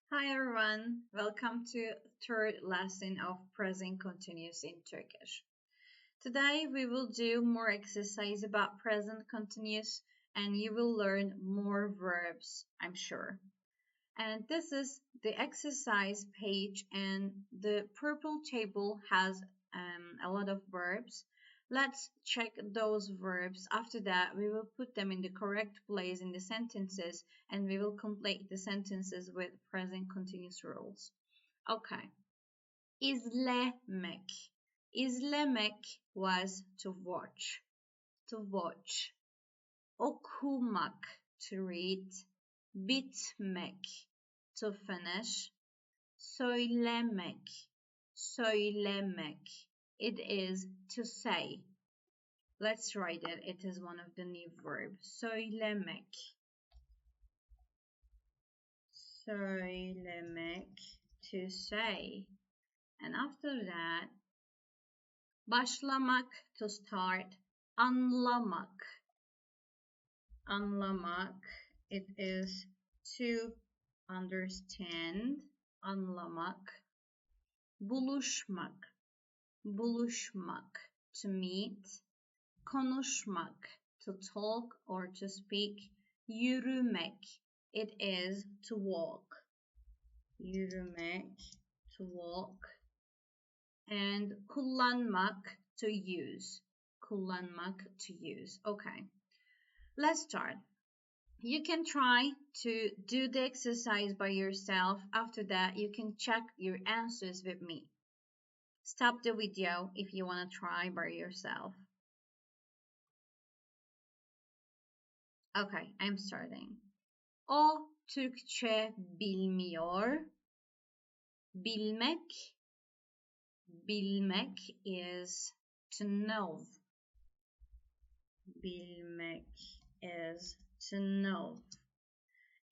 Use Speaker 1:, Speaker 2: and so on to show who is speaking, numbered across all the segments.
Speaker 1: Hi everyone, welcome to third lesson of present continuous in Turkish. Today we will do more exercise about present continuous and you will learn more verbs, I'm sure. And this is the exercise page and the purple table has a lot of verbs. Let's check those verbs. After that, we will put them in the correct place in the sentences and we will complete the sentences with present continuous rules. Okay. İzlemek. İzlemek was to watch. To watch. Okumak, to read. Bitmek, to finish. Söylemek. Söylemek. It is to say. Let's write it. It is one of the new verbs. Söylemek. Söylemek, to say. And after that, başlamak, to start. Anlamak. Anlamak, it is to understand. Anlamak. Buluşmak. Buluşmak, to meet. Konuşmak, to talk or to speak. Yürümek, it is to walk. Yürümek, to walk. And kullanmak, to use. Kullanmak, to use. Okay, let's start. You can try to do the exercise by yourself. After that, you can check your answers with me. Stop the video if you want to try by yourself. Okay, I'm starting. O Türkçe bilmiyor. Bilmek. Bilmek is to know. Bilmek is to know.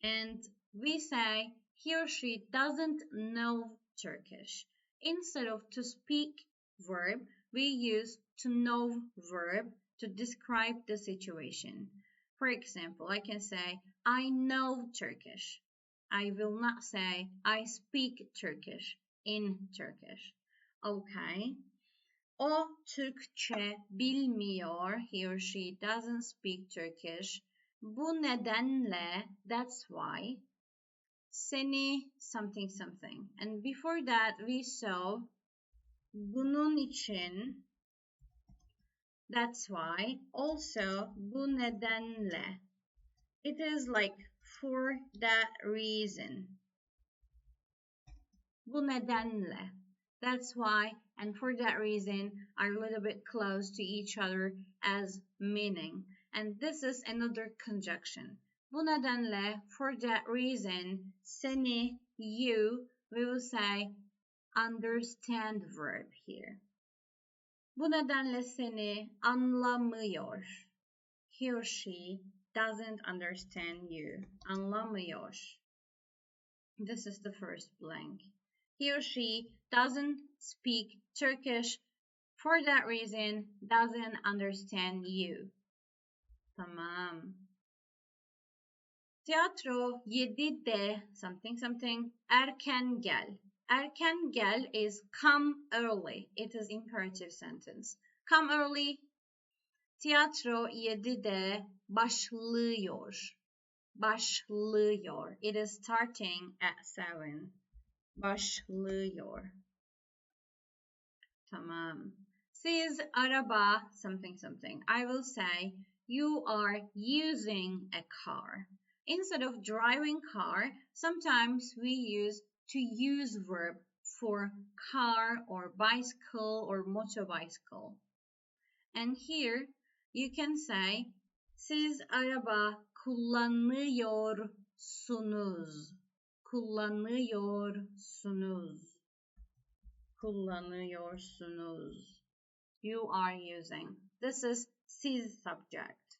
Speaker 1: And we say he or she doesn't know Turkish. Instead of to speak verb, we use to know verb to describe the situation. For example, I can say, I know Turkish. I will not say, I speak Turkish in Turkish. Okay. O Türkçe bilmiyor. He or she doesn't speak Turkish. Bu nedenle, that's why. Seni something something. And before that we saw bunun için, that's why. Also bu nedenle. It is like for that reason. Bu nedenle. That's why and for that reason are a little bit close to each other as meaning. And this is another conjunction. Bu nedenle, for that reason, seni, you, we will say understand verb here. Bu nedenle seni anlamıyor. He or she doesn't understand you. Anlamıyor. This is the first blank. He or she doesn't speak Turkish. For that reason, doesn't understand you. Tamam. Tiyatro 7'de something something. Erken gel. Erken gel is come early. It is imperative sentence. Come early. Tiyatro 7'de başlıyor. Başlıyor. It is starting at 7. Başlıyor. Tamam. Siz araba something something. I will say you are using a car. Instead of driving car, sometimes we use to use verb for car or bicycle or motorbicycle. And here you can say siz araba kullanıyorsunuz. Kullanıyorsunuz. Kullanıyorsunuz. You are using. This is siz subject.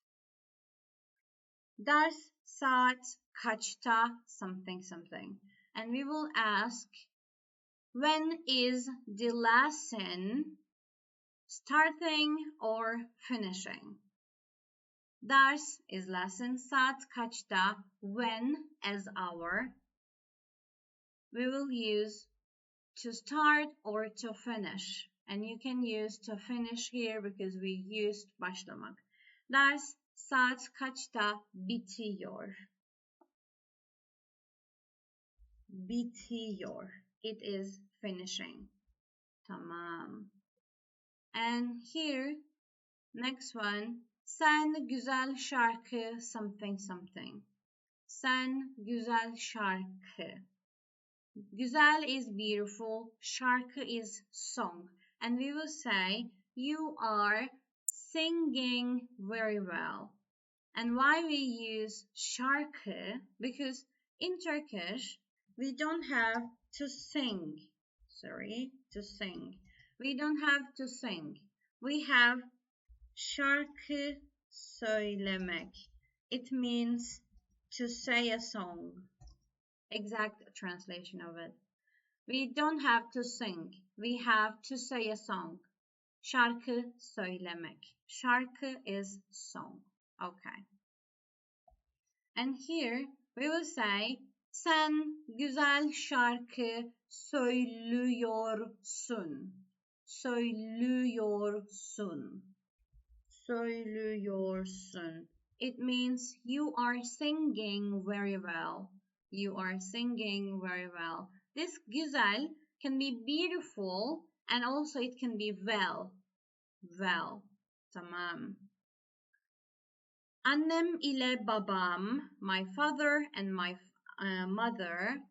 Speaker 1: Ders saat kaçta something something. And we will ask when is the lesson starting or finishing? Ders is lesson. Saat kaçta, when as hour. we will use to start or to finish. And you can use to finish here because we used başlamak. Ders saat kaçta bitiyor? Bitiyor. It is finishing. Tamam. And here, next one. Sen güzel şarkı something something. Sen güzel şarkı. Güzel is beautiful, şarkı is song. And we will say, you are singing very well. And why we use şarkı? Because in Turkish, we don't have to sing. To sing. We don't have to sing. We have şarkı söylemek. It means to say a song. Exact translation of it. We don't have to sing. We have to say a song. Şarkı söylemek. Şarkı is song. Okay. And here we will say sen güzel şarkı söylüyorsun. Söylüyorsun. Söylüyorsun. It means you are singing very well. You are singing very well. This güzel can be beautiful and also it can be well. Well. Tamam. Annem ile babam, my father and my mother,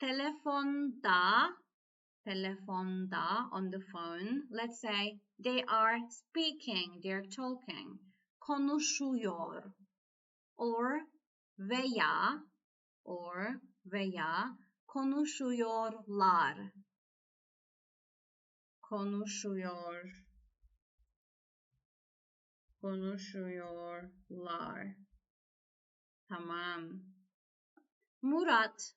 Speaker 1: telefonda on the phone. Let's say they are speaking, they're talking. Konuşuyor. Or veya konuşuyorlar. Konuşuyorlar. Tamam. Murat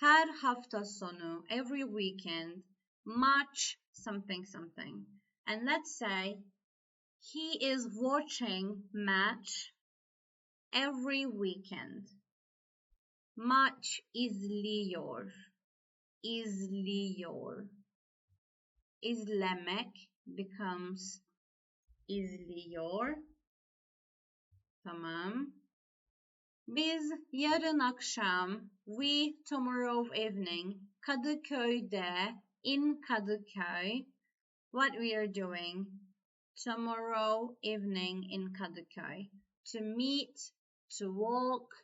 Speaker 1: her hafta sonu, every weekend, match something something. And let's say he is watching match every weekend. Maç izliyor. İzlemek becomes izliyor. Tamam. Biz yarın akşam, we tomorrow evening, Kadıköy'de, in Kadıköy, what we are doing, tomorrow evening in Kadıköy, to meet, to walk,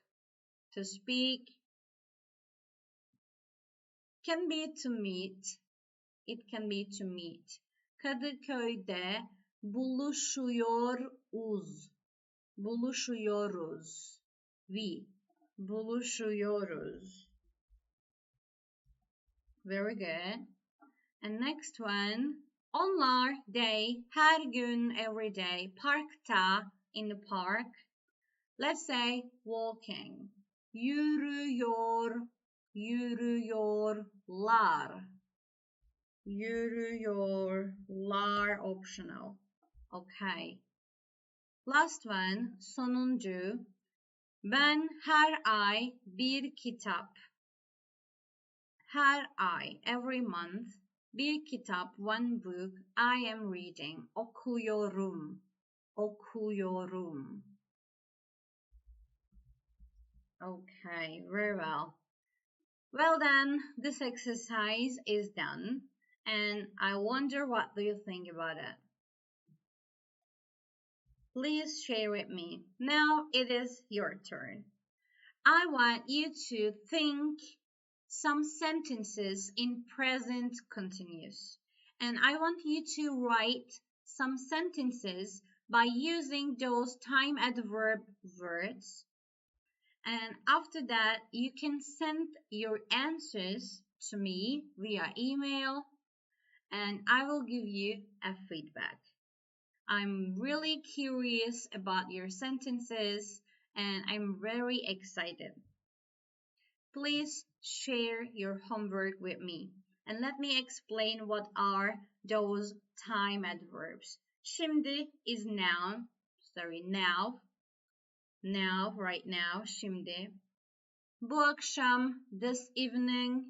Speaker 1: to speak, can be to meet, it can be to meet. Kadıköy'de buluşuyoruz. Buluşuyoruz. Very good. And next one. Onlar, they, her gün, every day. Parkta, in the park. Let's say walking. Yürüyorlar. Yürüyorlar optional. Okay. Last one, sonuncu. Ben her ay bir kitap. Her ay, every month, bir kitap, one book, I am reading. Okuyorum. Okay, very well. Well then, this exercise is done, and I wonder what do you think about it? Please share with me. Now it is your turn. I want you to think some sentences in present continuous. And I want you to write some sentences by using those time adverb words. And after that, you can send your answers to me via email and I will give you a feedback. I'm really curious about your sentences and I'm very excited. Please share your homework with me and let me explain what are those time adverbs. Şimdi is now, right now, şimdi. bu akşam, this evening,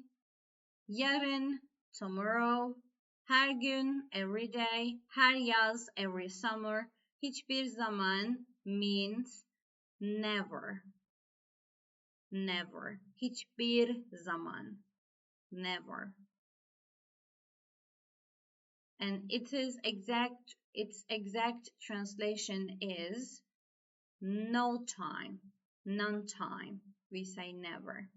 Speaker 1: yarın, tomorrow, her gün, every day, her yaz, every summer, hiçbir zaman means never. Never. Hiçbir zaman. Never. And its exact translation is no time, none time. We say never.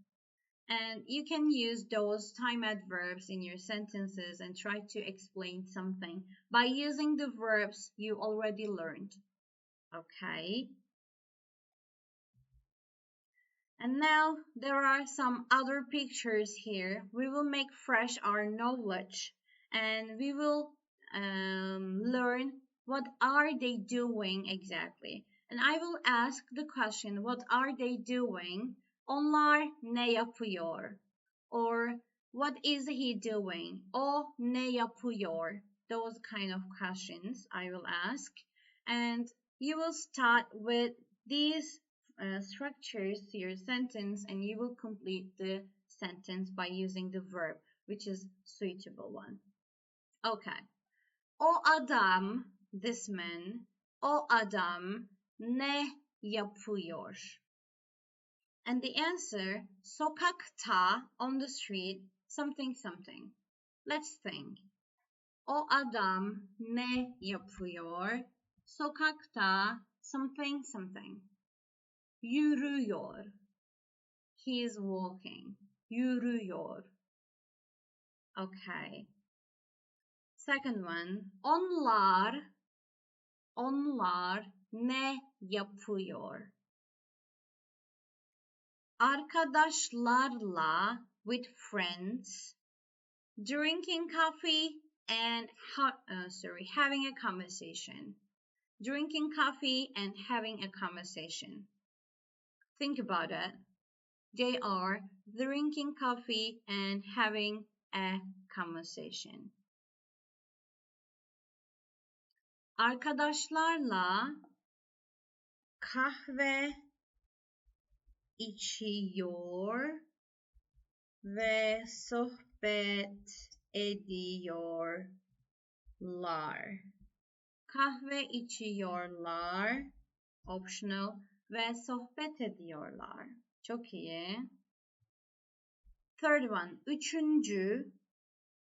Speaker 1: And you can use those time adverbs in your sentences and try to explain something by using the verbs you already learned. Okay? And now there are some other pictures here. We will make fresh our knowledge and we will learn what are they doing exactly. And I will ask the question, what are they doing? Onlar ne yapıyor? Or what is he doing? O ne yapıyor? Those kind of questions I will ask. And you will start with these structures to your sentence and you will complete the sentence by using the verb, which is suitable one. Okay. O adam, this man, o adam ne yapıyor? And the answer, sokakta, on the street, something something. Let's think. O adam ne yapıyor? Sokakta, something something. Yürüyor. He is walking. Yürüyor. Okay. Second one. Onlar ne yapıyor? Arkadaşlarla, with friends, drinking coffee and having a conversation. Drinking coffee and having a conversation. Think about it. They are drinking coffee and having a conversation. Arkadaşlarla kahve içiyor ve sohbet ediyorlar. Kahve içiyorlar, optional, ve sohbet ediyorlar. Çok iyi. Third one, üçüncü,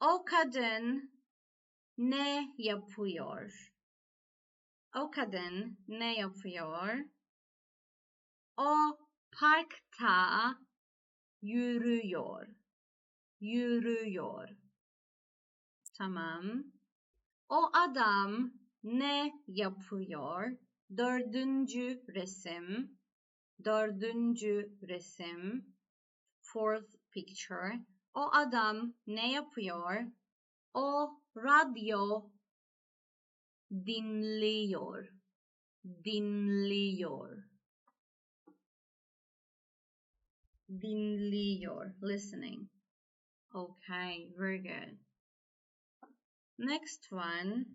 Speaker 1: o kadın ne yapıyor? O kadın ne yapıyor? O parkta yürüyor. Yürüyor. Tamam. O adam ne yapıyor? Dördüncü resim. Dördüncü resim. Fourth picture. O adam ne yapıyor? O radyo dinliyor. Dinliyor. Dinliyor. Listening. Okay, very good. Next one.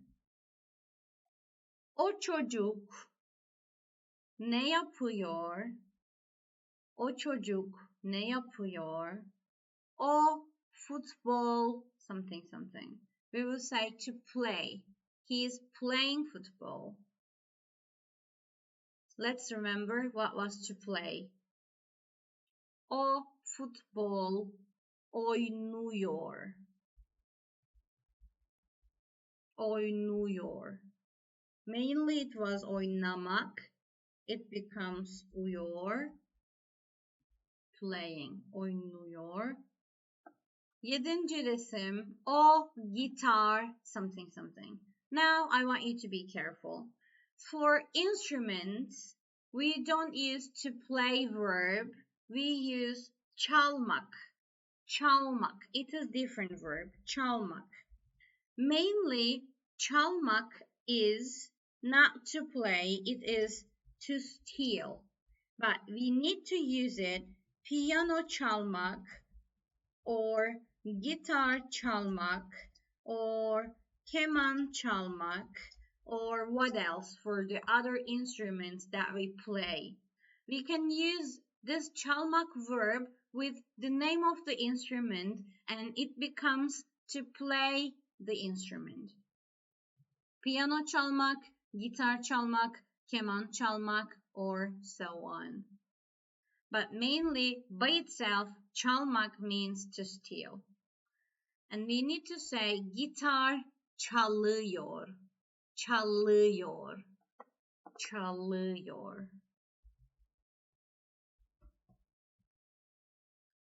Speaker 1: O çocuk ne yapıyor? O çocuk ne yapıyor? O football something something. We will say to play. He is playing football. Let's remember what was to play. O futbol oynuyor. Oynuyor. Mainly it was oynamak. It becomes uyor. Playing. Oynuyor. Yedinci resim. O guitar something something. Now I want you to be careful. For instruments, we don't use to play verb. We use çalmak. Çalmak. It is different verb. Çalmak. Mainly, çalmak is not to play. It is to steal. But we need to use it. Piyano çalmak or guitar çalmak or keman çalmak or what else for the other instruments that we play. We can use this çalmak verb with the name of the instrument and it becomes to play the instrument. Piyano çalmak, gitar çalmak, keman çalmak, or so on. But mainly, by itself, çalmak means to steal. And we need to say gitar çalıyor, çalıyor, çalıyor.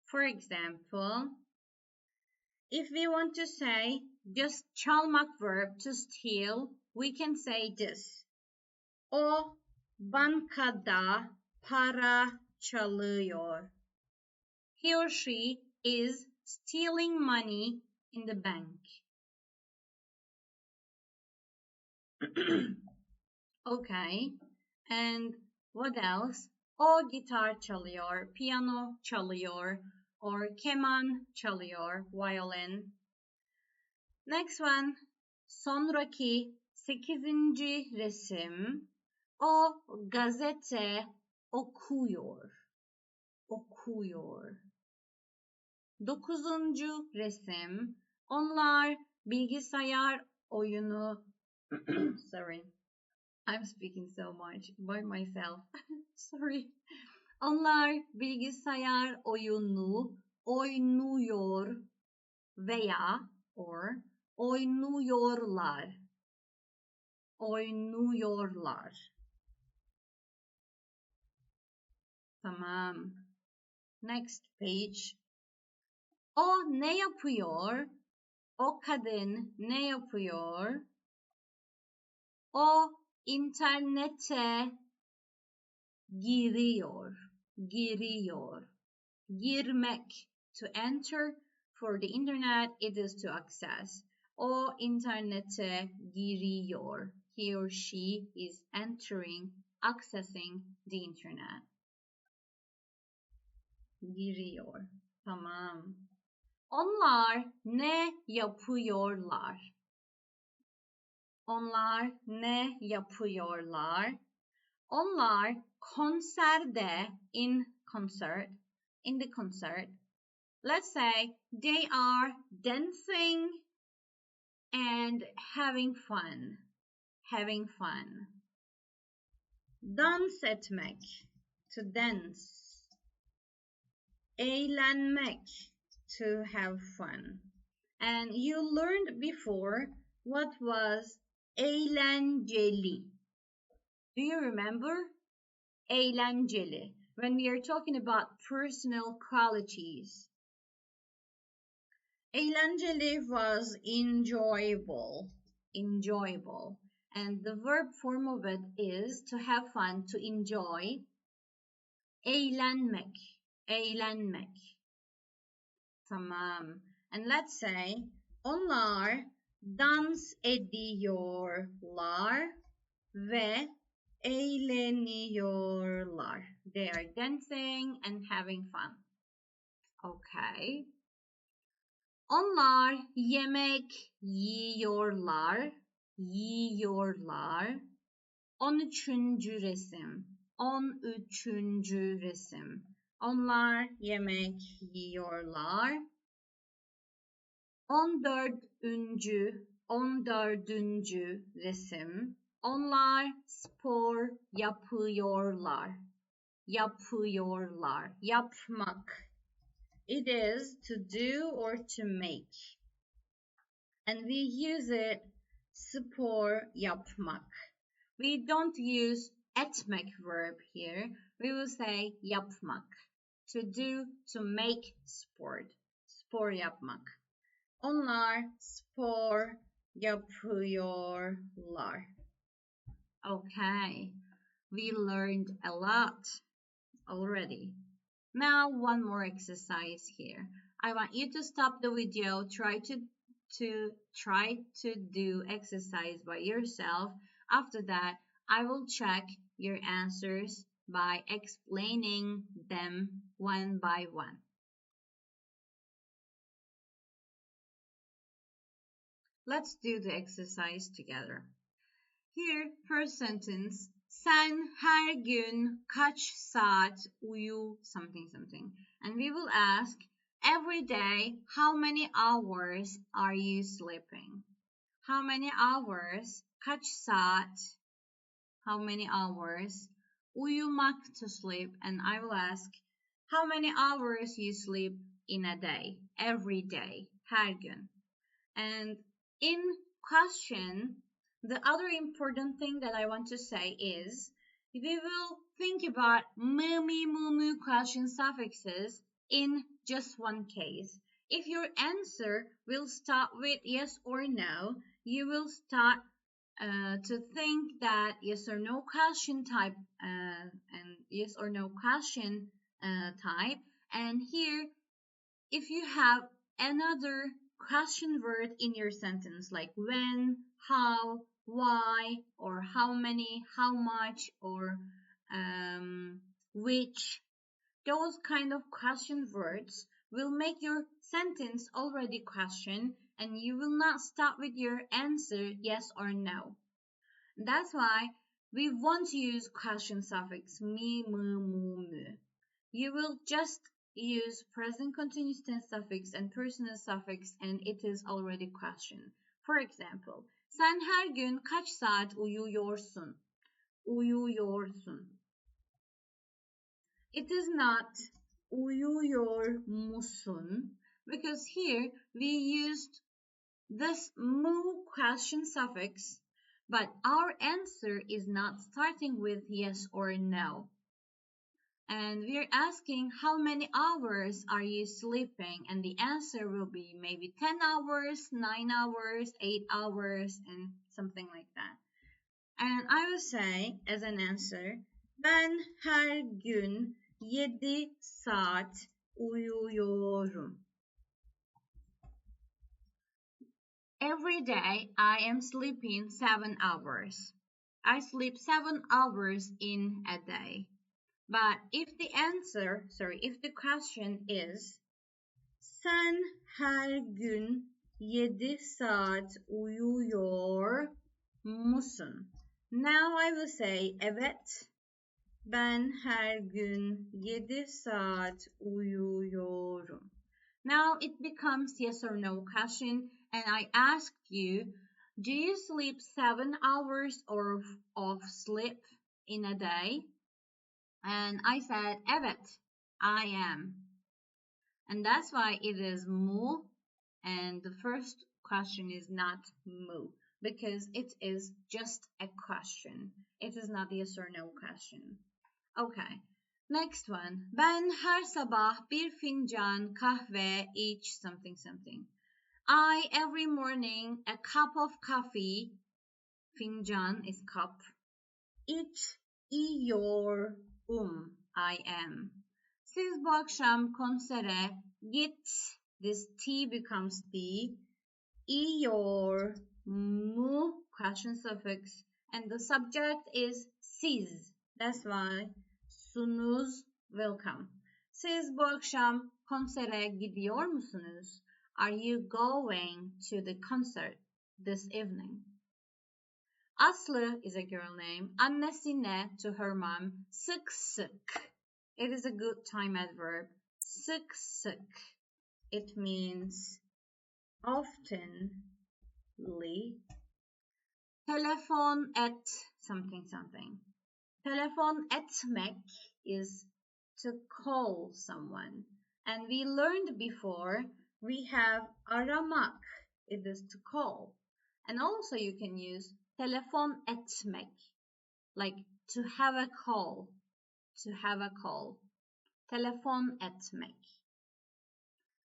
Speaker 1: For example, if we want to say just çalmak verb to steal, we can say this. O bankada para çalıyor. He or she is stealing money in the bank. Okay, and what else? O gitar çalıyor, piyano çalıyor, or keman çalıyor, violin. Next one, sonraki 8. resim. O gazete okuyor, okuyor. 9. resim. Onlar bilgisayar oyunu. Sorry, I'm speaking so much by myself. Sorry. Onlar bilgisayar oyunu oynuyor veya or oynuyorlar. Oynuyorlar. Tamam. Next page. O ne yapıyor? O kadın ne yapıyor? O internete giriyor. Giriyor. Girmek, to enter. For the internet, it is to access. O internete giriyor. He or she is entering, accessing the internet. Giriyor. Tamam. Onlar ne yapıyorlar? Onlar ne yapıyorlar? Onlar konserde, in the concert. Let's say they are dancing and having fun. Having fun. Dans etmek, to dance. Eğlenmek, to have fun. And you learned before what was eğlenceli. Do you remember? Eğlenceli. When we are talking about personal qualities. Eğlenceli was enjoyable. Enjoyable. And the verb form of it is to have fun, to enjoy. Eğlenmek. Eğlenmek. Tamam. And let's say onlar dans ediyorlar ve eğleniyorlar. They are dancing and having fun. Okay. Onlar yemek yiyorlar. Yiyorlar. 13. resim. 13. resim. Onlar yemek yiyorlar. 14. resim. Onlar spor yapıyorlar. Yapıyorlar. Yapmak. It is to do or to make. And we use it spor yapmak. We don't use etmek verb here. We will say yapmak. To do, to make sport. Spor yapmak. Onlar spor yapıyorlar. Okay, we learned a lot already. Now one more exercise here. I want you to stop the video, try to do exercise by yourself. After that, I will check your answers by explaining them one by one. Let's do the exercise together. Here, first sentence, Sen her gün kaç saat uyu something something. And we will ask every day, how many hours are you sleeping? How many hours? Kaç saat? How many hours? Uyumak, to sleep. And I will ask how many hours you sleep in a day, every day, her gün. And in question, the other important thing that I want to say is we will think about mi, mu question suffixes in just one case. If your answer will start with yes or no, you will start to think that yes or no question type and yes or no question type. And here, if you have another question word in your sentence like when, how, why, or how many, how much, or which, those kind of question words will make your sentence already question, and you will not start with your answer yes or no. That's why we won't use question suffix mi, mu, mu. You will just use present continuous tense suffix and personal suffix, and it is already question. For example, sen her gün kaç saat uyuyorsun? Uyuyorsun. It is not uyuyor musun, because here we used this mu question suffix, but our answer is not starting with yes or no. And we're asking how many hours are you sleeping, and the answer will be maybe 10 hours, 9 hours, 8 hours, and something like that. And I will say as an answer, ben her gün 7 saat uyuyorum. Every day I am sleeping 7 hours. I sleep 7 hours in a day. But if the question is sen her gün 7 saat uyuyor musun? Now I will say evet, ben her gün 7 saat uyuyorum. Now it becomes yes or no question, and I asked you, do you sleep 7 hours of sleep in a day? And I said, evet, I am. And that's why it is mu, and the first question is not mu, because it is just a question. It is not yes or no question. Okay, next one. Ben her sabah bir fincan kahve iç something something. I every morning a cup of coffee. Fincan is cup. İç, yiyor. I am. Siz bu akşam konsere git. This T becomes D. İyor mu question suffix. And the subject is siz. That's why sunuz will come. Siz bu akşam konsere gidiyor musunuz? Are you going to the concert this evening? Aslı is a girl name. Annesine, to her mom. Sık sık. It is a good time adverb. Sık sık. It means oftenly. Telefon et something something. Telefon etmek is to call someone. And we learned before we have aramak. It is to call. And also you can use telefon etmek, like to have a call. To have a call. Telefon etmek.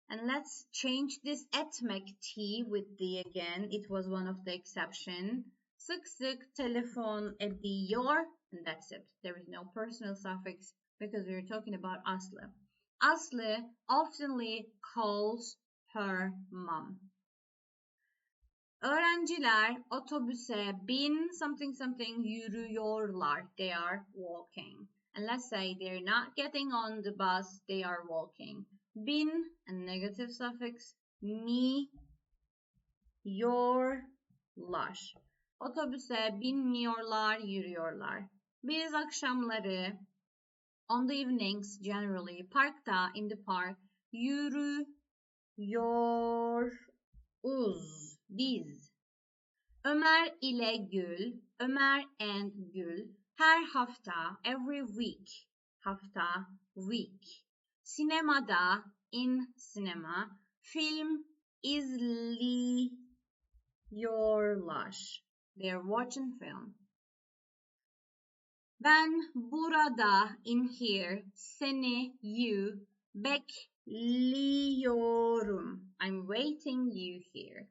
Speaker 1: And let's change this etmek T with D again. It was one of the exception. Sık sık telefon ediyor, and that's it. There is no personal suffix because we're talking about Aslı. Aslı oftenly calls her mom. Öğrenciler otobüse bin something something yürüyorlar. They are walking. And let's say they're not getting on the bus, they are walking. Bin, a negative suffix, mi, yorlar. Otobüse binmiyorlar, yürüyorlar. Biz akşamları on the evenings generally parkta in the park yürüyoruz biz. Ömer ile Gül, Ömer and Gül her hafta every week hafta week. Sinemada in cinema film izliyorlar. They are watching film. Ben burada in here seni you bekliyorum. I'm waiting you here.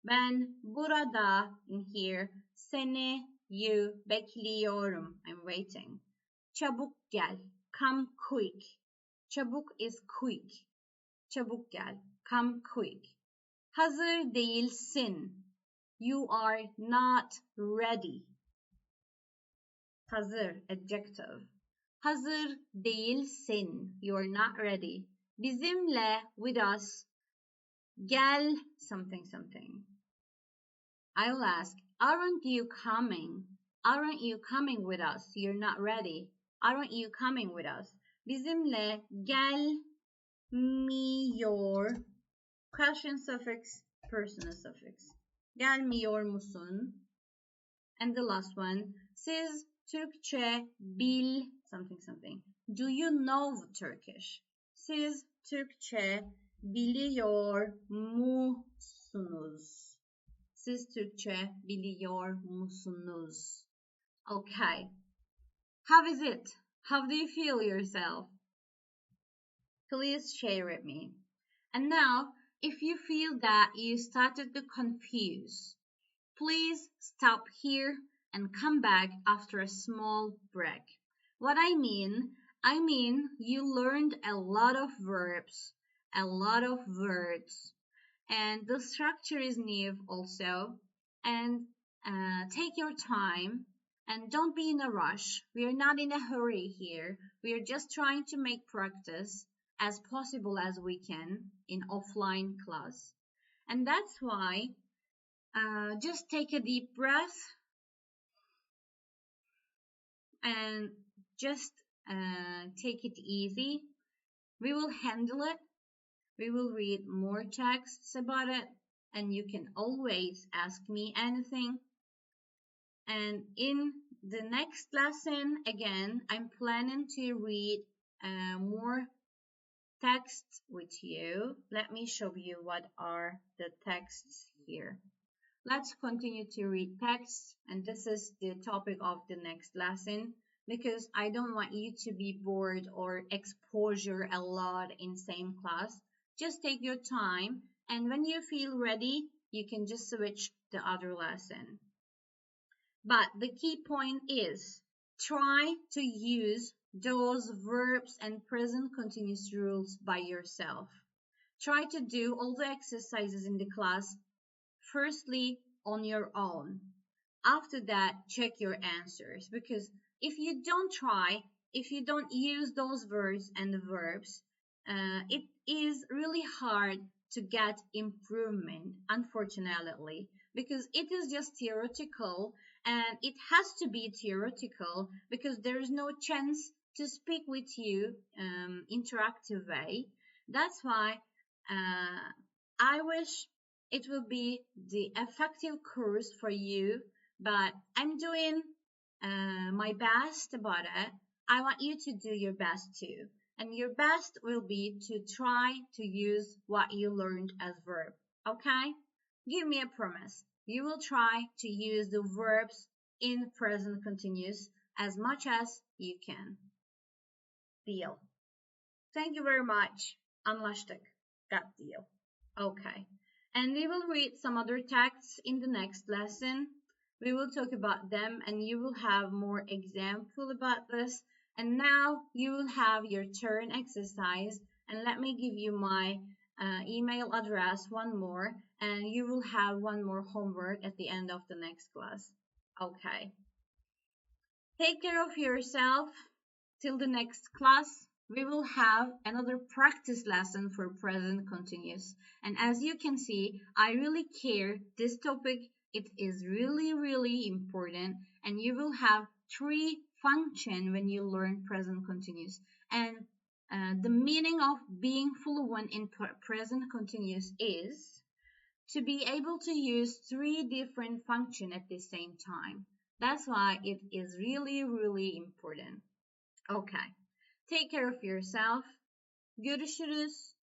Speaker 1: Ben burada in here seni you bekliyorum. I'm waiting. Çabuk gel. Come quick. Çabuk is quick. Çabuk gel. Come quick. Hazır değilsin. You are not ready. Hazır, adjective. Hazır değilsin. You are not ready. Bizimle, with us. Gel, something, something. I'll ask, aren't you coming? Aren't you coming with us? You're not ready. Aren't you coming with us? Bizimle gelmiyor. Question suffix, personal suffix. Gelmiyor musun? And the last one, siz Türkçe bil something something. Do you know Turkish? Siz Türkçe biliyor musunuz? Siz Türkçe biliyor musunuz? Okay. How is it? How do you feel yourself? Please share with me. And now, if you feel that you started to confuse, please stop here and come back after a small break. What I mean you learned a lot of verbs, a lot of words, and the structure is new also. And take your time and don't be in a rush. We are not in a hurry here. We are just trying to make practice as possible as we can in offline class. And that's why just take a deep breath and just take it easy. We will handle it. We will read more texts about it, and you can always ask me anything. And in the next lesson, again, I'm planning to read more texts with you. Let me show you what are the texts here. Let's continue to read texts, and this is the topic of the next lesson because I don't want you to be bored or exposure a lot in same class. Just take your time, and when you feel ready, you can just switch the other lesson. But the key point is try to use those verbs and present continuous rules by yourself. Try to do all the exercises in the class firstly on your own. After that, check your answers, because if you don't try, if you don't use those words and the verbs, it is really hard to get improvement, unfortunately, because it is just theoretical, and it has to be theoretical because there is no chance to speak with you interactive way. That's why I wish it will be the effective course for you, but I'm doing my best about it. I want you to do your best too. And your best will be to try to use what you learned as verb. Okay? Give me a promise. You will try to use the verbs in present continuous as much as you can. Deal. Thank you very much. Anlaştık. Got deal. Okay. And we will read some other texts in the next lesson. We will talk about them and you will have more example about this. And now you will have your turn exercise, and let me give you my email address one more, and you will have one more homework at the end of the next class. Okay. Take care of yourself. Till the next class, we will have another practice lesson for present continuous. And as you can see, I really care this topic. It is really, really important, and you will have 3 function when you learn present continuous. And the meaning of being fluent in present continuous is to be able to use 3 different functions at the same time. That's why it is really, really important. Okay. Take care of yourself. Görüşürüz.